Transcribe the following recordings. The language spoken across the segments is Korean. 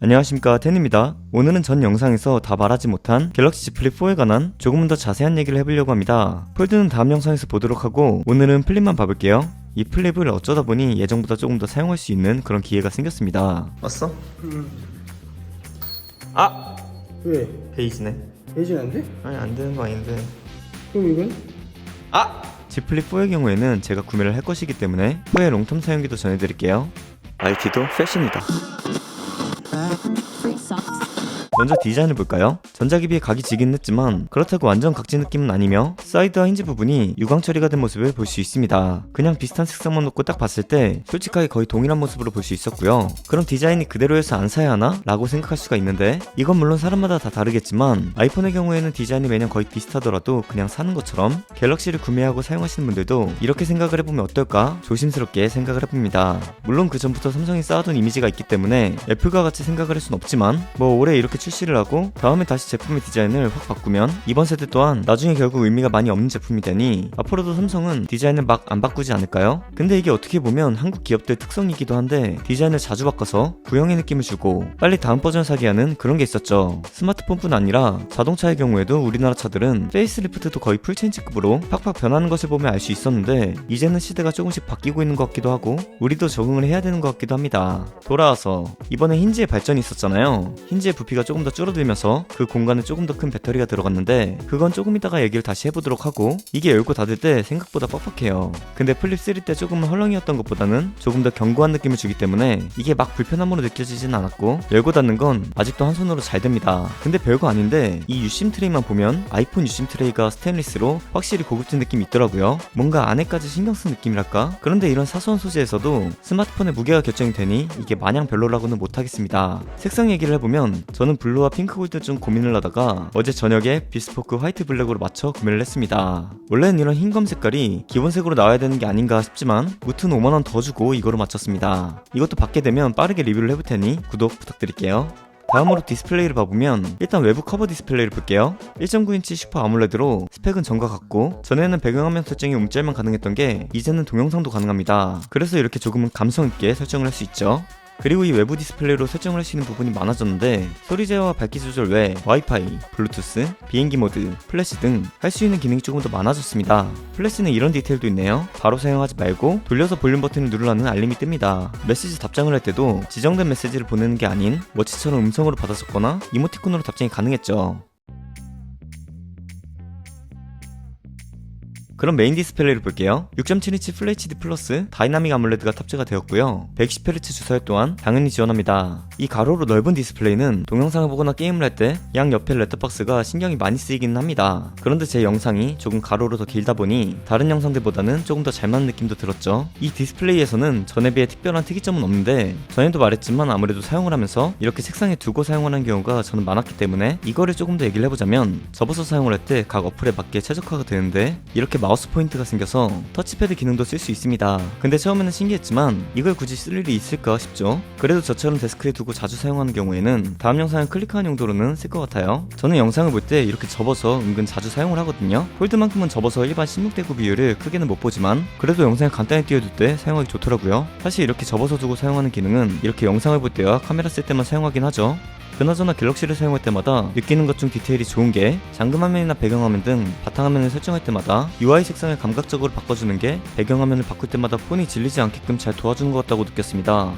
안녕하십니까, 텐입니다. 오늘은 전 영상에서 다 말하지 못한 갤럭시 Z 플립4에 관한 조금은 더 자세한 얘기를 해보려고 합니다. 폴드는 다음 영상에서 보도록 하고 오늘은 플립만 봐볼게요. 이 플립을 어쩌다 보니 예정보다 조금 더 사용할 수 있는 그런 기회가 생겼습니다. 왔어? 아! 왜? 페이지네. 배신 안 돼? 아니, 안 되는 거 아닌데. 그럼 이건? 아! Z 플립4의 경우에는 제가 구매를 할 것이기 때문에 후에 롱텀 사용기도 전해드릴게요. RT도 패션이다. 먼저 디자인을 볼까요? 전작에 비해 각이 지긴 했지만 그렇다고 완전 각진 느낌은 아니며 사이드와 힌지 부분이 유광 처리가 된 모습을 볼 수 있습니다. 그냥 비슷한 색상만 놓고 딱 봤을 때 솔직하게 거의 동일한 모습으로 볼 수 있었고요. 그럼 디자인이 그대로여서 안 사야 하나? 라고 생각할 수가 있는데 이건 물론 사람마다 다 다르겠지만 아이폰의 경우에는 디자인이 매년 거의 비슷하더라도 그냥 사는 것처럼 갤럭시를 구매하고 사용하시는 분들도 이렇게 생각을 해보면 어떨까? 조심스럽게 생각을 해봅니다. 물론 그 전부터 삼성이 쌓아둔 이미지가 있기 때문에 애플과 같이 생각을 할 순 없지만 뭐 올해 이렇게 출시를 하고 다음에 다시 제품의 디자인을 확 바꾸면 이번 세대 또한 나중에 결국 의미가 많이 없는 제품이 되니 앞으로도 삼성은 디자인을 막 안 바꾸지 않을까요? 근데 이게 어떻게 보면 한국 기업들 특성이기도 한데 디자인을 자주 바꿔서 구형의 느낌을 주고 빨리 다음 버전 사게 하는 그런 게 있었죠. 스마트폰뿐 아니라 자동차의 경우에도 우리나라 차들은 페이스리프트도 거의 풀체인지급으로 팍팍 변하는 것을 보면 알 수 있었는데 이제는 시대가 조금씩 바뀌고 있는 것 같기도 하고 우리도 적응을 해야 되는 것 같기도 합니다. 돌아와서 이번에 힌지의 발전이 있었잖아요. 힌지의 부피가 조금 더 줄어들면서 그 공간에 조금 더 큰 배터리가 들어갔는데 그건 조금 이따가 얘기를 다시 해보도록 하고 이게 열고 닫을 때 생각보다 뻑뻑해요. 근데 플립 3 때 조금은 헐렁이었던 것보다는 조금 더 견고한 느낌을 주기 때문에 이게 막 불편함으로 느껴지진 않았고 열고 닫는 건 아직도 한 손으로 잘 됩니다. 근데 별거 아닌데 이 유심 트레이만 보면 아이폰 유심 트레이가 스테인리스로 확실히 고급진 느낌이 있더라고요. 뭔가 안에까지 신경 쓴 느낌이랄까? 그런데 이런 사소한 소재에서도 스마트폰의 무게가 결정이 되니 이게 마냥 별로라고는 못하겠습니다. 색상 얘기를 해보면 저는 블루와 핑크 골드 좀 고민을 하다가 어제 저녁에 비스포크 화이트 블랙으로 맞춰 구매를 했습니다. 원래는 이런 흰검 색깔이 기본색으로 나와야 되는 게 아닌가 싶지만 무튼 5만원 더 주고 이거로 맞췄습니다. 이것도 받게 되면 빠르게 리뷰를 해볼 테니 구독 부탁드릴게요. 다음으로 디스플레이를 봐보면 일단 외부 커버 디스플레이를 볼게요. 1.9인치 슈퍼 아몰레드로 스펙은 전과 같고 전에는 배경화면 설정이 움짤만 가능했던 게 이제는 동영상도 가능합니다. 그래서 이렇게 조금은 감성있게 설정을 할 수 있죠. 그리고 이 외부 디스플레이로 설정을 할 수 있는 부분이 많아졌는데 소리 제어와 밝기 조절 외 와이파이, 블루투스, 비행기 모드, 플래시 등 할 수 있는 기능이 조금 더 많아졌습니다. 플래시는 이런 디테일도 있네요. 바로 사용하지 말고 돌려서 볼륨 버튼을 누르라는 알림이 뜹니다. 메시지 답장을 할 때도 지정된 메시지를 보내는 게 아닌 워치처럼 음성으로 받아 적거나 이모티콘으로 답장이 가능했죠. 그럼 메인 디스플레이를 볼게요. 6.7인치 풀 HD 플러스 다이나믹 아몰레드가 탑재가 되었고요. 110Hz 주사율 또한 당연히 지원합니다. 이 가로로 넓은 디스플레이는 동영상을 보거나 게임을 할 때 양 옆에 렛터박스가 신경이 많이 쓰이기는 합니다. 그런데 제 영상이 조금 가로로 더 길다 보니 다른 영상들보다는 조금 더 잘 맞는 느낌도 들었죠. 이 디스플레이에서는 전에 비해 특별한 특이점은 없는데 전에도 말했지만 아무래도 사용을 하면서 이렇게 책상에 두고 사용하는 경우가 저는 많았기 때문에 이거를 조금 더 얘기를 해보자면 접어서 사용을 할 때 각 어플에 맞게 최적화가 되는데 이렇게 마우스 포인트가 생겨서 터치패드 기능도 쓸 수 있습니다. 근데 처음에는 신기했지만 이걸 굳이 쓸 일이 있을까 싶죠. 그래도 저처럼 데스크에 두고 자주 사용하는 경우에는 다음 영상을 클릭하는 용도로는 쓸 것 같아요. 저는 영상을 볼 때 이렇게 접어서 은근 자주 사용을 하거든요. 폴드만큼은 접어서 일반 16:9 비율을 크게는 못 보지만 그래도 영상을 간단히 띄워둘 때 사용하기 좋더라고요. 사실 이렇게 접어서 두고 사용하는 기능은 이렇게 영상을 볼 때와 카메라 쓸 때만 사용하긴 하죠. 그나저나 갤럭시를 사용할 때마다 느끼는 것 중 디테일이 좋은 게 잠금화면이나 배경화면 등 바탕화면을 설정할 때마다 UI 색상을 감각적으로 바꿔주는 게 배경화면을 바꿀 때마다 폰이 질리지 않게끔 잘 도와주는 것 같다고 느꼈습니다.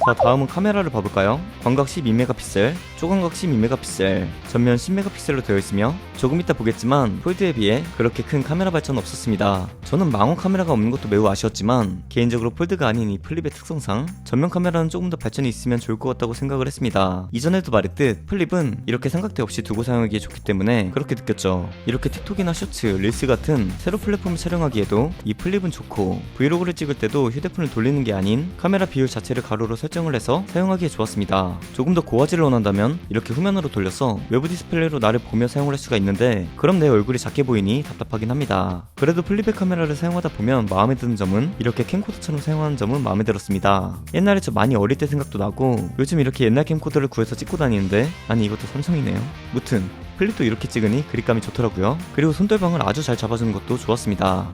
자, 다음은 카메라를 봐볼까요? 광각 12메가픽셀, 초광각 12메가픽셀, 전면 10메가픽셀로 되어 있으며 조금 이따 보겠지만 폴드에 비해 그렇게 큰 카메라 발전은 없었습니다. 저는 망원 카메라가 없는 것도 매우 아쉬웠지만 개인적으로 폴드가 아닌 이 플립의 특성상 전면 카메라는 조금 더 발전이 있으면 좋을 것 같다고 생각을 했습니다. 이전에도 말했듯 플립은 이렇게 삼각대 없이 두고 사용하기에 좋기 때문에 그렇게 느꼈죠. 이렇게 틱톡이나 쇼츠, 릴스 같은 세로 플랫폼을 촬영하기에도 이 플립은 좋고 브이로그를 찍을 때도 휴대폰을 돌리는 게 아닌 카메라 비율 자체를 가로로 설정을 해서 사용하기에 좋았습니다. 조금 더 고화질을 원한다면 이렇게 후면으로 돌려서 외부 디스플레이로 나를 보며 사용을 할 수가 있는데 그럼 내 얼굴이 작게 보이니 답답하긴 합니다. 그래도 플립의 카메라를 사용하다 보면 마음에 드는 점은 이렇게 캠코더처럼 사용하는 점은 마음에 들었습니다. 옛날에 저 많이 어릴 때 생각도 나고 요즘 이렇게 옛날 캠코더를 구해서 찍고 다니는데 아니 이것도 삼성이네요. 무튼 플립도 이렇게 찍으니 그립감이 좋더라고요. 그리고 손떨방을 아주 잘 잡아주는 것도 좋았습니다.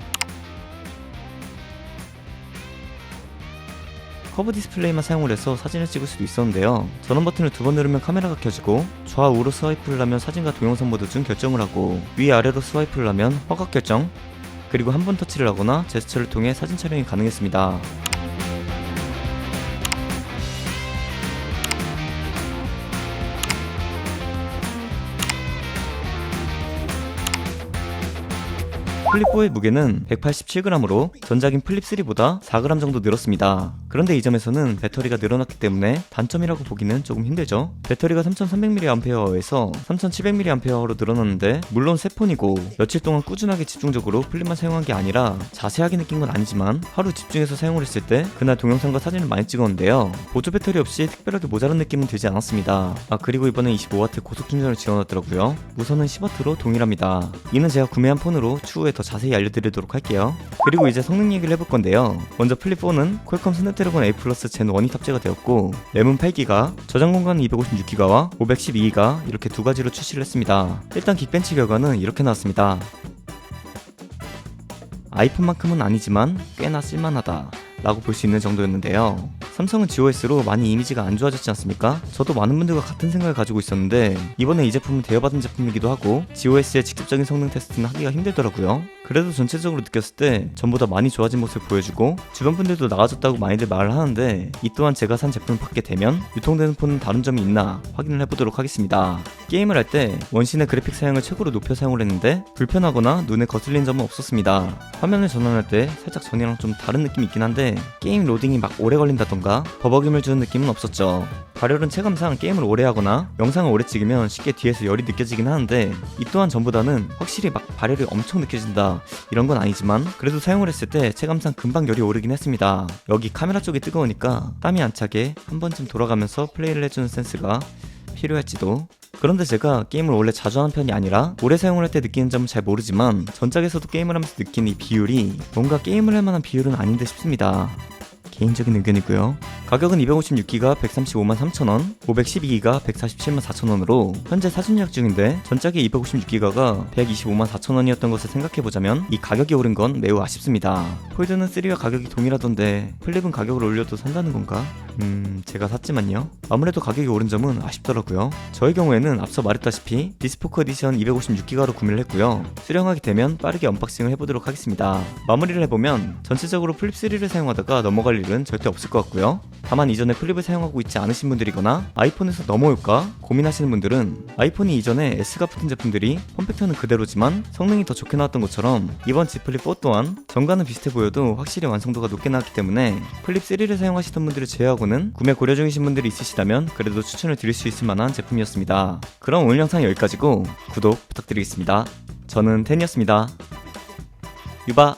커브 디스플레이만 사용을 해서 사진을 찍을 수도 있었는데요. 전원 버튼을 2번 누르면 카메라가 켜지고 좌우로 스와이프를 하면 사진과 동영상 모드 중 결정을 하고 위아래로 스와이프를 하면 허각 결정, 그리고 한 번 터치를 하거나 제스처를 통해 사진 촬영이 가능했습니다. 플립4의 무게는 187g으로 전작인 플립3보다 4g 정도 늘었습니다. 그런데 이 점에서는 배터리가 늘어났기 때문에 단점이라고 보기는 조금 힘들죠. 배터리가 3300mAh에서 3700mAh로 늘어났는데 물론 새 폰이고 며칠 동안 꾸준하게 집중적으로 플립만 사용한 게 아니라 자세하게 느낀 건 아니지만 하루 집중해서 사용을 했을 때 그날 동영상과 사진을 많이 찍었는데요. 보조 배터리 없이 특별하게 모자란 느낌은 들지 않았습니다. 그리고 이번에 25W 고속 충전을 지원하더라고요. 무선은 10W로 동일합니다. 이는 제가 구매한 폰으로 추후에 더 자세히 알려드리도록 할게요. 그리고 이제 성능 얘기를 해볼 건데요. 먼저 플립4는 퀄컴 스냅드래곤 A 플러스 젠 1이 탑재가 되었고 램은 8GB, 저장 공간은 256GB와 512GB 이렇게 두 가지로 출시를 했습니다. 일단 긱벤치 결과는 이렇게 나왔습니다. 아이폰만큼은 아니지만 꽤나 쓸만하다 라고 볼 수 있는 정도였는데요. 삼성은 GOS로 많이 이미지가 안 좋아졌지 않습니까? 저도 많은 분들과 같은 생각을 가지고 있었는데 이번에 이 제품은 대여받은 제품이기도 하고 GOS의 직접적인 성능 테스트는 하기가 힘들더라고요. 그래도 전체적으로 느꼈을 때 전보다 많이 좋아진 모습을 보여주고 주변 분들도 나아졌다고 많이들 말을 하는데 이 또한 제가 산 제품을 받게 되면 유통되는 폰은 다른 점이 있나 확인을 해보도록 하겠습니다. 게임을 할 때 원신의 그래픽 사양을 최고로 높여 사용을 했는데 불편하거나 눈에 거슬린 점은 없었습니다. 화면을 전환할 때 살짝 전이랑 좀 다른 느낌이 있긴 한데 게임 로딩이 막 오래 걸린다던가 버벅임을 주는 느낌은 없었죠. 발열은 체감상 게임을 오래 하거나 영상을 오래 찍으면 쉽게 뒤에서 열이 느껴지긴 하는데 이 또한 전보다는 확실히 막 발열이 엄청 느껴진다 이런 건 아니지만 그래도 사용을 했을 때 체감상 금방 열이 오르긴 했습니다. 여기 카메라 쪽이 뜨거우니까 땀이 안 차게 한 번쯤 돌아가면서 플레이를 해주는 센스가 필요할지도. 그런데 제가 게임을 원래 자주 하는 편이 아니라 오래 사용을 할 때 느끼는 점은 잘 모르지만 전작에서도 게임을 하면서 느끼는 이 비율이 뭔가 게임을 할 만한 비율은 아닌데 싶습니다. 개인적인 의견이고요. 가격은 256GB 135,300원, 512GB 147,400원으로 현재 사전 예약 중인데 전작의 256GB가 1254,000원이었던 것을 생각해보자면 이 가격이 오른 건 매우 아쉽습니다. 폴드는 3와 가격이 동일하던데 플립은 가격을 올려도 산다는 건가? 제가 샀지만요. 아무래도 가격이 오른 점은 아쉽더라고요. 저의 경우에는 앞서 말했다시피 디스포크 에디션 256GB로 구매를 했고요. 수령하게 되면 빠르게 언박싱을 해보도록 하겠습니다. 마무리를 해보면 전체적으로 플립3를 사용하다가 넘어갈 일은 절대 없을 것 같고요. 다만 이전에 플립을 사용하고 있지 않으신 분들이거나 아이폰에서 넘어올까 고민하시는 분들은 아이폰이 이전에 S가 붙은 제품들이 폼팩터는 그대로지만 성능이 더 좋게 나왔던 것처럼 이번 Z 플립 4 또한 전과는 비슷해 보여도 확실히 완성도가 높게 나왔기 때문에 플립 3를 사용하시던 분들을 제외하고는 구매 고려 중이신 분들이 있으시다면 그래도 추천을 드릴 수 있을 만한 제품이었습니다. 그럼 오늘 영상 여기까지고 구독 부탁드리겠습니다. 저는 텐이었습니다. 유바.